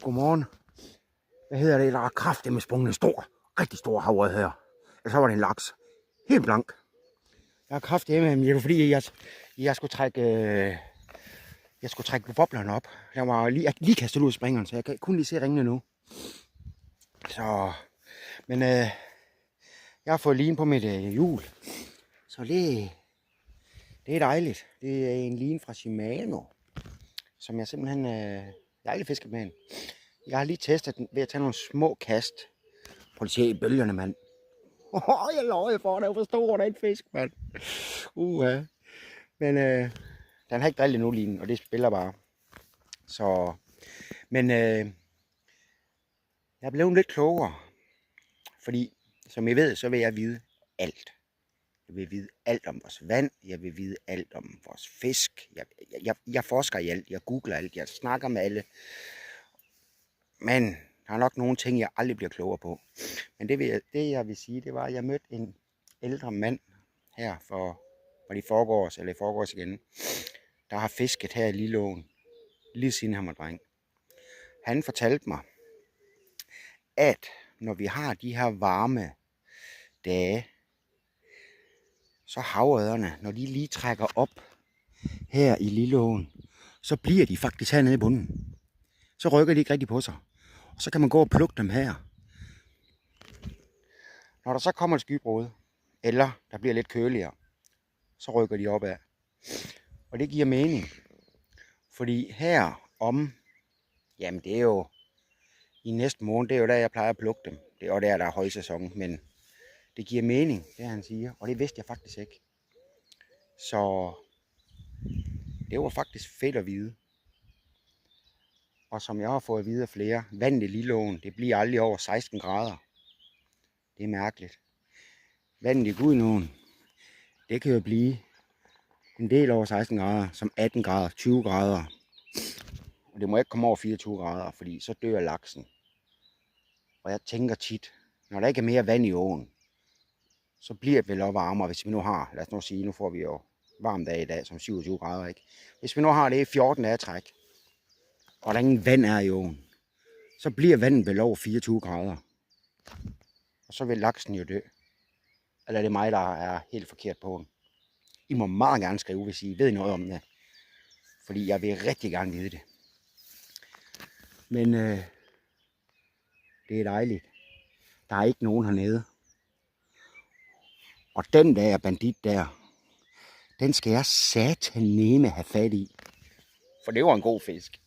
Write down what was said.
Godmorgen. Hvad hedder det? Der er kraftigt med sprunget en stor, rigtig stor havre her. Og så var det en laks. Helt blank. Jeg er kraftigt med, men det var fordi, jeg skulle trække boblerne op. Jeg var lige kastet ud af springeren, så jeg kan kun lige se ringene nu. Så, men jeg har fået lin på mit hjul. Så det er dejligt. Det er en lin fra Shimano, som jeg simpelthen jeg har aldrig fisket med den. Jeg har lige testet den ved at tage nogle små kast. Prøv at se i bølgerne, mand. Jeg lover for, at jeg forstår, der er en fisk, mand. Men den har ikke drillet nu, linen, og det spiller bare. Så, men jeg er blevet lidt klogere. Fordi, som I ved, så vil jeg vide alt. Jeg vil vide alt om vores vand. Jeg vil vide alt om vores fisk. Jeg forsker i alt. Jeg googler alt. Jeg snakker med alle. Men der er nok nogle ting, jeg aldrig bliver klogere på. Men det jeg vil sige, det var, at jeg mødte en ældre mand her for i forgårs igen, der har fisket her i Lilleåen, lige siden han var dreng. Han fortalte mig, at når vi har de her varme dage, så havørrederne, når de lige trækker op her i Lilleåen, så bliver de faktisk hernede i bunden. Så rykker de ikke rigtig på sig. Og så kan man gå og plukke dem her. Når der så kommer et skybrud, eller der bliver lidt køligere, så rykker de opad. Og det giver mening. Fordi her om, jamen det er jo i næste måned, det er jo der, jeg plejer at plukke dem. Det er jo der er højsæson, men det giver mening, det han siger. Og det vidste jeg faktisk ikke. Så det var faktisk fedt at vide. Og som jeg har fået at vide af flere, vandet i Lilleåen, det bliver aldrig over 16 grader. Det er mærkeligt. Vandet i Gudenåen, det kan jo blive en del over 16 grader, som 18 grader, 20 grader. Og det må ikke komme over 24 grader, fordi så dør laksen. Og jeg tænker tit, når der ikke er mere vand i åen, så bliver det vel også varmere, hvis vi nu har, lad os nu sige, nu får vi jo varm dag i dag, som 27 grader, ikke? Hvis vi nu har det i 14 dage træk, og der ingen vand er i åen, så bliver vandet vel over 24 grader. Og så vil laksen jo dø. Eller er det mig, der er helt forkert på den? I må meget gerne skrive, hvis I ved noget om det. Fordi jeg vil rigtig gerne vide det. Men det er dejligt. Der er ikke nogen hernede. Og den der bandit der, den skal jeg sataneme have fat i. For det var en god fisk.